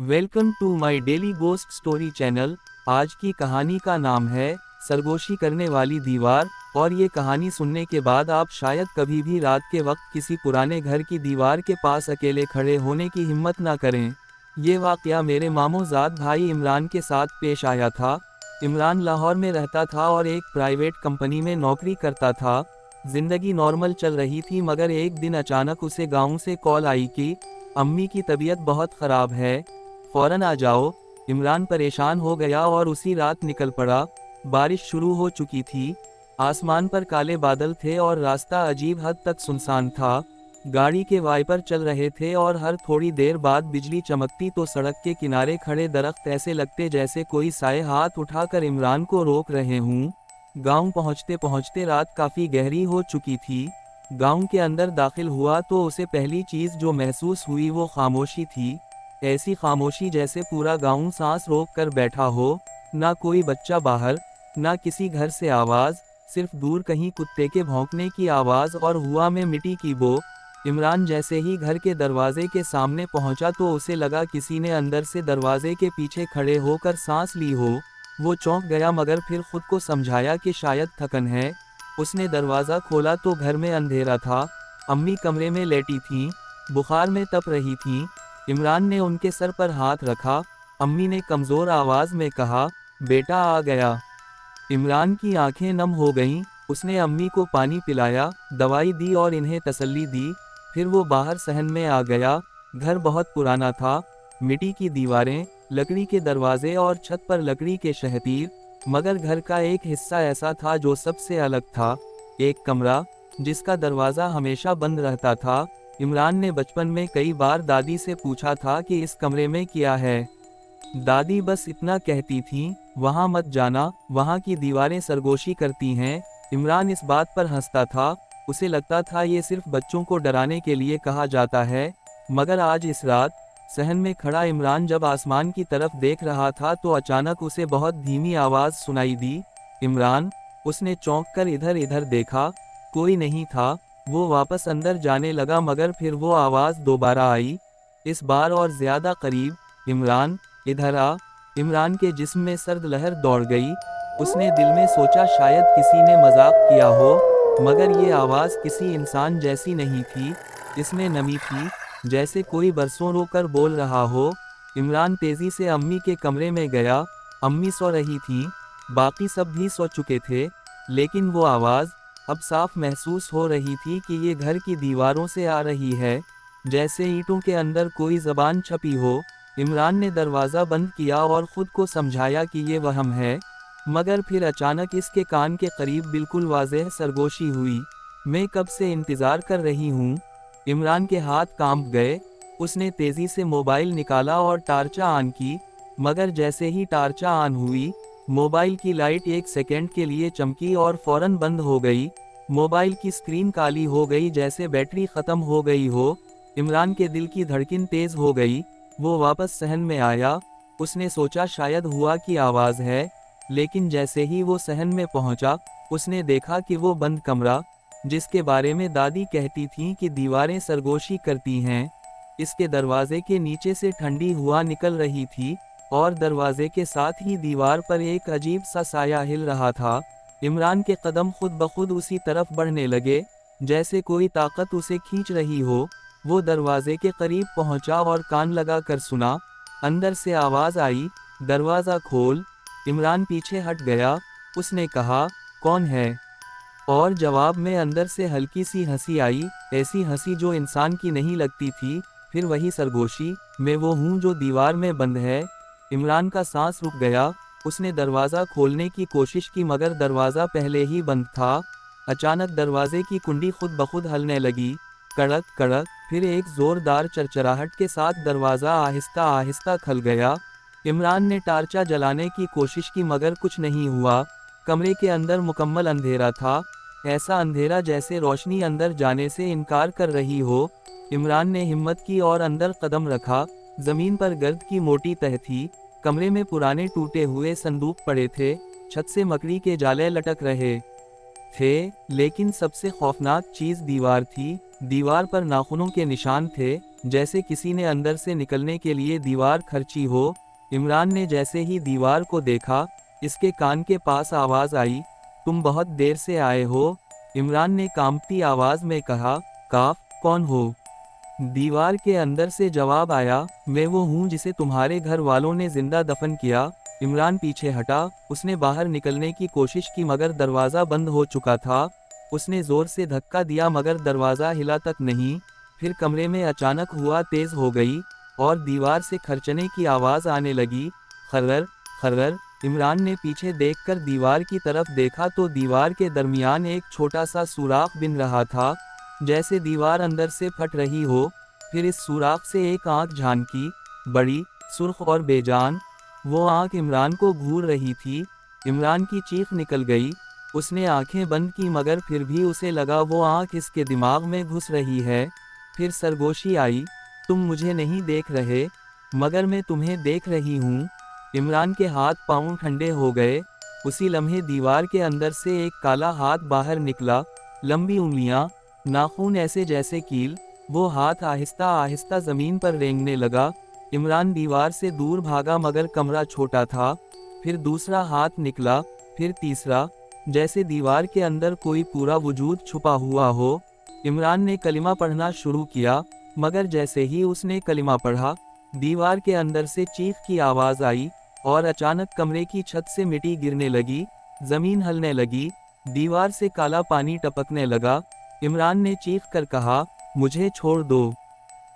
Welcome to my daily ghost story channel. आज की कहानी का नाम है सरगोशी करने वाली दीवार। और ये कहानी सुनने के बाद आप शायद कभी भी रात के वक्त किसी पुराने घर की दीवार के पास अकेले खड़े होने की हिम्मत ना करें। ये वाकया मेरे मामूजाद भाई इमरान के साथ पेश आया था। इमरान लाहौर में रहता था और एक प्राइवेट कंपनी में नौकरी करता था। जिंदगी नॉर्मल चल रही थी, मगर एक दिन अचानक उसे गांव से कॉल आई कि अम्मी की तबीयत बहुत ख़राब है, फौरन आ जाओ। इमरान परेशान हो गया और उसी रात निकल पड़ा। बारिश शुरू हो चुकी थी, आसमान पर काले बादल थे और रास्ता अजीब हद तक सुनसान था। गाड़ी के वाइपर चल रहे थे और हर थोड़ी देर बाद बिजली चमकती तो सड़क के किनारे खड़े दरख्त ऐसे लगते जैसे कोई साए हाथ उठाकर इमरान को रोक रहे हों। गांव पहुंचते पहुंचते रात काफ़ी गहरी हो चुकी थी। गांव के अंदर दाखिल हुआ तो उसे पहली चीज़ जो महसूस हुई वो खामोशी थी। ऐसी खामोशी जैसे पूरा गांव सांस रोक कर बैठा हो। ना कोई बच्चा बाहर, ना किसी घर से आवाज़, सिर्फ दूर कहीं कुत्ते के भौंकने की आवाज़ और हुआ में मिट्टी की बो। इमरान जैसे ही घर के दरवाजे के सामने पहुंचा तो उसे लगा किसी ने अंदर से दरवाजे के पीछे खड़े होकर सांस ली हो। वो चौंक गया, मगर फिर खुद को समझाया कि शायद थकन है। उसने दरवाज़ा खोला तो घर में अंधेरा था। अम्मी कमरे में लेटी थीं, बुखार में तप रही थीं। इमरान ने उनके सर पर हाथ रखा। अम्मी ने कमज़ोर आवाज़ में कहा, बेटा आ गया। इमरान की आंखें नम हो गईं। उसने अम्मी को पानी पिलाया, दवाई दी और इन्हें तसल्ली दी। फिर वो बाहर सहन में आ गया। घर बहुत पुराना था, मिट्टी की दीवारें, लकड़ी के दरवाजे और छत पर लकड़ी के शहतीर। मगर घर का एक हिस्सा ऐसा था जो सबसे अलग था। एक कमरा जिसका दरवाज़ा हमेशा बंद रहता था। इमरान ने बचपन में कई बार दादी से पूछा था कि इस कमरे में क्या है। दादी बस इतना कहती थीं, वहाँ मत जाना, वहाँ की दीवारें सरगोशी करती हैं। इमरान इस बात पर हंसता था। उसे लगता था ये सिर्फ बच्चों को डराने के लिए कहा जाता है। मगर आज इस रात सहन में खड़ा इमरान जब आसमान की तरफ देख रहा था तो अचानक उसे बहुत धीमी आवाज़ सुनाई दी, इमरान। उसने चौंक कर इधर इधर देखा, कोई नहीं था। वो वापस अंदर जाने लगा, मगर फिर वो आवाज़ दोबारा आई, इस बार और ज़्यादा करीब, इमरान इधर आ। इमरान के जिस्म में सर्द लहर दौड़ गई। उसने दिल में सोचा शायद किसी ने मजाक किया हो, मगर ये आवाज़ किसी इंसान जैसी नहीं थी। इसमें नमी थी, जैसे कोई बरसों रोकर बोल रहा हो। इमरान तेज़ी से अम्मी के कमरे में गया। अम्मी सो रही थीं, बाकी सब भी सो चुके थे। लेकिन वो आवाज़ अब साफ महसूस हो रही थी कि ये घर की दीवारों से आ रही है, जैसे ईंटों के अंदर कोई ज़बान छपी हो। इमरान ने दरवाज़ा बंद किया और ख़ुद को समझाया कि ये वहम है। मगर फिर अचानक इसके कान के करीब बिल्कुल वाज़ेह सरगोशी हुई, मैं कब से इंतज़ार कर रही हूँ। इमरान के हाथ कांप गए। उसने तेज़ी से मोबाइल निकाला और टार्चा ऑन की। मगर जैसे ही टार्चा ऑन हुई, मोबाइल की लाइट एक सेकंड के लिए चमकी और फौरन बंद हो गई। मोबाइल की स्क्रीन काली हो गई, जैसे बैटरी ख़त्म हो गई हो। इमरान के दिल की धड़कन तेज़ हो गई। वो वापस सहन में आया। उसने सोचा शायद हुआ की आवाज़ है। लेकिन जैसे ही वो सहन में पहुंचा, उसने देखा कि वो बंद कमरा, जिसके बारे में दादी कहती थीं कि दीवारें सरगोशी करती हैं, इसके दरवाजे के नीचे से ठंडी हवा निकल रही थी। और दरवाजे के साथ ही दीवार पर एक अजीब सा साया हिल रहा था। इमरान के कदम खुद ब खुद उसी तरफ बढ़ने लगे, जैसे कोई ताकत उसे खींच रही हो। वो दरवाजे के करीब पहुंचा और कान लगा कर सुना। अंदर से आवाज़ आई, दरवाज़ा खोल। इमरान पीछे हट गया। उसने कहा, कौन है? और जवाब में अंदर से हल्की सी हंसी आई, ऐसी हंसी जो इंसान की नहीं लगती थी। फिर वही सरगोशी, मैं वो हूँ जो दीवार में बंद है। इमरान का सांस रुक गया। उसने दरवाज़ा खोलने की कोशिश की, मगर दरवाज़ा पहले ही बंद था। अचानक दरवाजे की कुंडी खुद ब खुद हलने लगी, कड़क कड़क। फिर एक ज़ोरदार चरचराहट के साथ दरवाज़ा आहिस्ता आहिस्ता खुल गया। इमरान ने टार्चा जलाने की कोशिश की, मगर कुछ नहीं हुआ। कमरे के अंदर मुकम्मल अंधेरा था, ऐसा अंधेरा जैसे रोशनी अंदर जाने से इनकार कर रही हो। इमरान ने हिम्मत की और अंदर कदम रखा। ज़मीन पर गर्द की मोटी तह थी। कमरे में पुराने टूटे हुए संदूक पड़े थे। छत से मकड़ी के जाले लटक रहे थे। लेकिन सबसे खौफनाक चीज़ दीवार थी। दीवार पर नाखूनों के निशान थे, जैसे किसी ने अंदर से निकलने के लिए दीवार खर्ची हो। इमरान ने जैसे ही दीवार को देखा, इसके कान के पास आवाज़ आई, तुम बहुत देर से आए हो। इमरान ने कांपती आवाज़ में कहा, काफ, कौन हो? दीवार के अंदर से जवाब आया, मैं वो हूँ जिसे तुम्हारे घर वालों ने जिंदा दफन किया। इमरान पीछे हटा, उसने बाहर निकलने की कोशिश की मगर दरवाज़ा बंद हो चुका था। उसने ज़ोर से धक्का दिया मगर दरवाज़ा हिला तक नहीं। फिर कमरे में अचानक हुआ तेज़ हो गई और दीवार से खरचने की आवाज़ आने लगी, खर्रर खर्रर। इमरान ने पीछे देखकर दीवार की तरफ देखा तो दीवार के दरमियान एक छोटा सा सुराख बिन रहा था, जैसे दीवार अंदर से फट रही हो। फिर इस सुराख से एक आंख झांकी, बड़ी, सुर्ख और बेजान। वो आंख इमरान को घूर रही थी। इमरान की चीख निकल गई। उसने आंखें बंद की मगर फिर भी उसे लगा वो आंख इसके दिमाग में घुस रही है। फिर सरगोशी आई, तुम मुझे नहीं देख रहे, मगर मैं तुम्हें देख रही हूँ। इमरान के हाथ पांव ठंडे हो गए। उसी लम्हे दीवार के अंदर से एक काला हाथ बाहर निकला, लंबी उंगलियां, नाखून ऐसे जैसे कील। वो हाथ आहिस्ता आहिस्ता ज़मीन पर रेंगने लगा। इमरान दीवार से दूर भागा मगर कमरा छोटा था। फिर दूसरा हाथ निकला, फिर तीसरा, जैसे दीवार के अंदर कोई पूरा वजूद छुपा हुआ हो। इमरान ने कलिमा पढ़ना शुरू किया, मगर जैसे ही उसने कलिमा पढ़ा, दीवार के अंदर से चीख की आवाज़ आई और अचानक कमरे की छत से मिट्टी गिरने लगी, ज़मीन हिलने लगी, दीवार से काला पानी टपकने लगा। इमरान ने चीख कर कहा, मुझे छोड़ दो,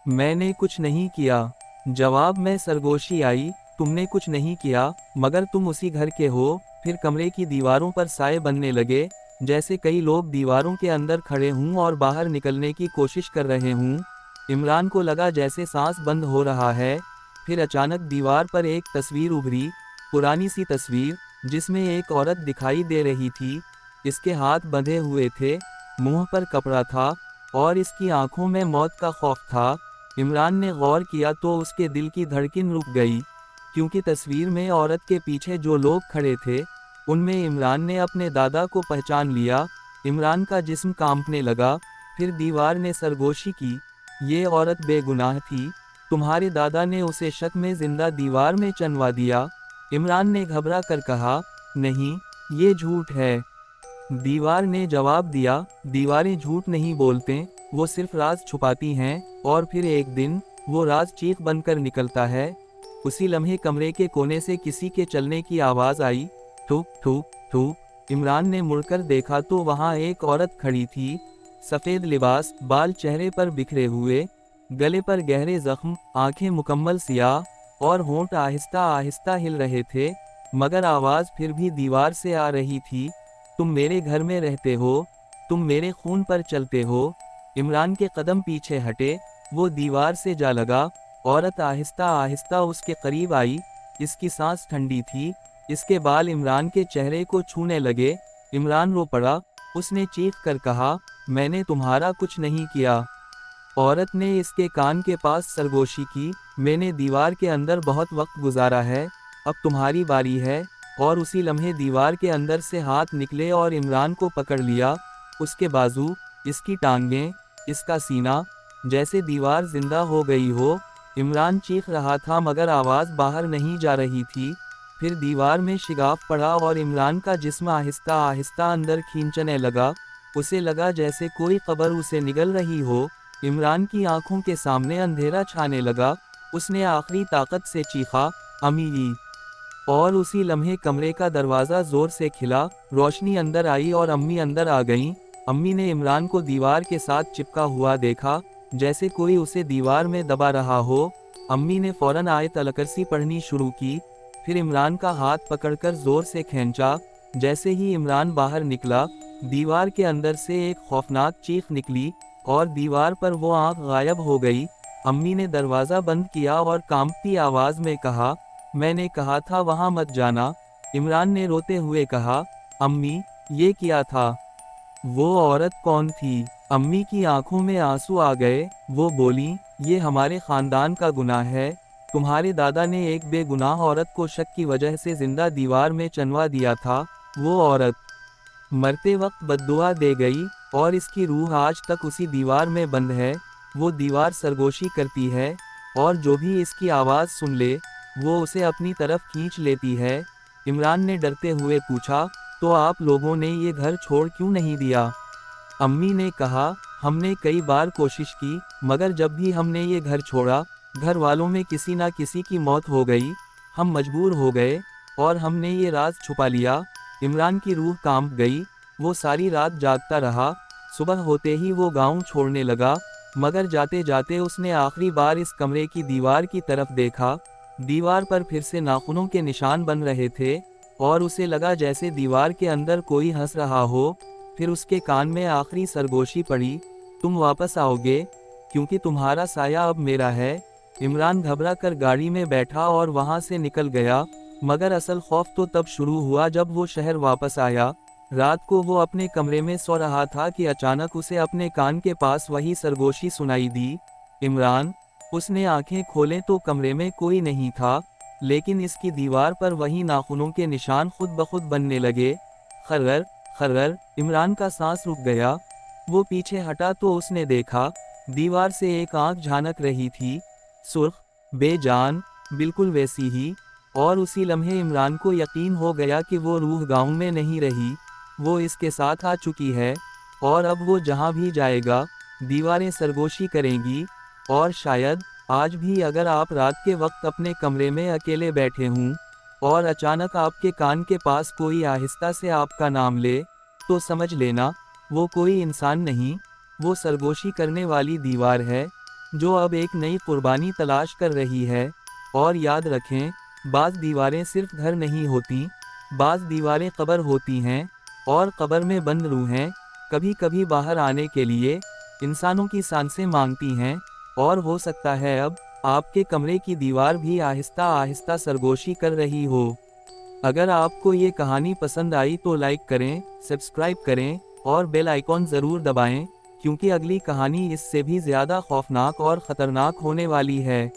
मैंने कुछ नहीं किया। जवाब में सरगोशी आई, तुमने कुछ नहीं किया, मगर तुम उसी घर के हो। फिर कमरे की दीवारों पर साए बनने लगे, जैसे कई लोग दीवारों के अंदर खड़े हों और बाहर निकलने की कोशिश कर रहे हों। इमरान को लगा जैसे सांस बंद हो रहा है। फिर अचानक दीवार पर एक तस्वीर उभरी, पुरानी सी तस्वीर, जिसमें एक औरत दिखाई दे रही थी। इसके हाथ बंधे हुए थे, मुंह पर कपड़ा था और इसकी आंखों में मौत का खौफ था। इमरान ने गौर किया तो उसके दिल की धड़कन रुक गई, क्योंकि तस्वीर में औरत के पीछे जो लोग खड़े थे, उनमें इमरान ने अपने दादा को पहचान लिया। इमरान का जिस्म कांपने लगा। फिर दीवार ने सरगोशी की, ये औरत बेगुनाह थी, तुम्हारे दादा ने उसे शक में जिंदा दीवार में चनवा दिया। इमरान ने घबरा कर कहा, नहीं, ये झूठ है। दीवार ने जवाब दिया, दीवारें झूठ नहीं बोलते, वो सिर्फ राज छुपाती हैं। और फिर एक दिन वो राज चीख बनकर निकलता है। उसी लम्हे कमरे के कोने से किसी के चलने की आवाज़ आई, ठुक ठुक ठुक। इमरान ने मुड़कर देखा तो वहाँ एक औरत खड़ी थी, सफ़ेद लिबास, बाल चेहरे पर बिखरे हुए, गले पर गहरे जख्म, आंखें मुकम्मल सियाह और होंठ आहिस्ता आहिस्ता हिल रहे थे। मगर आवाज़ फिर भी दीवार से आ रही थी, तुम मेरे घर में रहते हो, तुम मेरे खून पर चलते हो। इमरान के कदम पीछे हटे, वो दीवार से जा लगा। औरत आहिस्ता आहिस्ता उसके करीब आई, इसकी सांस ठंडी थी, इसके बाल इमरान के चेहरे को छूने लगे। इमरान रो पड़ा। उसने चीख कर कहा, मैंने तुम्हारा कुछ नहीं किया। औरत ने इसके कान के पास सरगोशी की, मैंने दीवार के अंदर बहुत वक्त गुजारा है, अब तुम्हारी बारी है। और उसी लम्हे दीवार के अंदर से हाथ निकले और इमरान को पकड़ लिया। उसके बाजू, इसकी टांगें, इसका सीना, जैसे दीवार जिंदा हो गई हो। इमरान चीख रहा था मगर आवाज़ बाहर नहीं जा रही थी। फिर दीवार में शिगाफ पड़ा और इमरान का जिस्म आहिस्ता आहिस्ता अंदर खींचने लगा। उसे लगा जैसे कोई कब्र उसे निगल रही हो। इमरान की आंखों के सामने अंधेरा छाने लगा। उसने आखिरी ताकत से चीखा, अम्मी। और उसी लम्हे कमरे का दरवाज़ा ज़ोर से खिला, रोशनी अंदर आई और अम्मी अंदर आ गईं। अम्मी ने इमरान को दीवार के साथ चिपका हुआ देखा, जैसे कोई उसे दीवार में दबा रहा हो। अम्मी ने फ़ौरन आयत अल-कुर्सी पढ़नी शुरू की, फिर इमरान का हाथ पकड़कर ज़ोर से खींचा। जैसे ही इमरान बाहर निकला, दीवार के अंदर से एक खौफनाक चीख निकली और दीवार पर वो आँख गायब हो गई। अम्मी ने दरवाज़ा बंद किया और कांपती आवाज़ में कहा, मैंने कहा था वहाँ मत जाना। इमरान ने रोते हुए कहा, अम्मी, ये क्या था? वो औरत कौन थी? अम्मी की आंखों में आंसू आ गए। वो बोली, ये हमारे ख़ानदान का गुनाह है। तुम्हारे दादा ने एक बेगुनाह औरत को शक की वजह से जिंदा दीवार में चनवा दिया था। वो औरत मरते वक्त बद्दुआ दे गई और इसकी रूह आज तक उसी दीवार में बंद है। वो दीवार सरगोशी करती है, और जो भी इसकी आवाज़ सुन ले, वो उसे अपनी तरफ खींच लेती है। इमरान ने डरते हुए पूछा, तो आप लोगों ने ये घर छोड़ क्यों नहीं दिया? अम्मी ने कहा, हमने कई बार कोशिश की, मगर जब भी हमने ये घर छोड़ा, घर वालों में किसी ना किसी की मौत हो गई। हम मजबूर हो गए, और हमने ये राज छुपा लिया। इमरान की रूह कांप गई, वो सारी रात जागता रहा। सुबह होते ही वो गांव छोड़ने लगा, मगर जाते जाते उसने आखिरी बार इस कमरे की दीवार की तरफ देखा। दीवार पर फिर से नाखूनों के निशान बन रहे थे, और उसे लगा जैसे दीवार के अंदर कोई हंस रहा हो। फिर उसके कान में आखिरी सरगोशी पड़ी, तुम वापस आओगे, क्योंकि तुम्हारा साया अब मेरा है। इमरान घबरा कर गाड़ी में बैठा और वहां से निकल गया, मगर असल खौफ तो तब शुरू हुआ जब वो शहर वापस आया। रात को वो अपने कमरे में सो रहा था कि अचानक उसे अपने कान के पास वही सरगोशी सुनाई दी। इमरान, उसने आंखें खोलें तो कमरे में कोई नहीं था, लेकिन इसकी दीवार पर वही नाखूनों के निशान खुद ब खुद बनने लगे। खर्र खर्र, इमरान का सांस रुक गया। वो पीछे हटा तो उसने देखा, दीवार से एक आंख झांक रही थी, सुर्ख, बेजान, बिल्कुल वैसी ही। और उसी लम्हे इमरान को यकीन हो गया कि वो रूह गांव में नहीं रही, वो इसके साथ आ चुकी है, और अब वो जहां भी जाएगा, दीवारें सरगोशी करेंगी। और शायद आज भी अगर आप रात के वक्त अपने कमरे में अकेले बैठे हों, और अचानक आपके कान के पास कोई आहिस्ता से आपका नाम ले, तो समझ लेना, वो कोई इंसान नहीं, वो सरगोशी करने वाली दीवार है, जो अब एक नई कुर्बानी तलाश कर रही है। और याद रखें, बाज़ दीवारें सिर्फ घर नहीं होती, बाज़ दीवारें कब्र होती हैं, और कब्र में बंद रूहें कभी कभी बाहर आने के लिए इंसानों की सांसें मांगती हैं। और हो सकता है अब आपके कमरे की दीवार भी आहिस्ता आहिस्ता सरगोशी कर रही हो। अगर आपको ये कहानी पसंद आई तो लाइक करें, सब्सक्राइब करें, और बेल आइकॉन ज़रूर दबाएं, क्योंकि अगली कहानी इससे भी ज़्यादा खौफनाक और ख़तरनाक होने वाली है।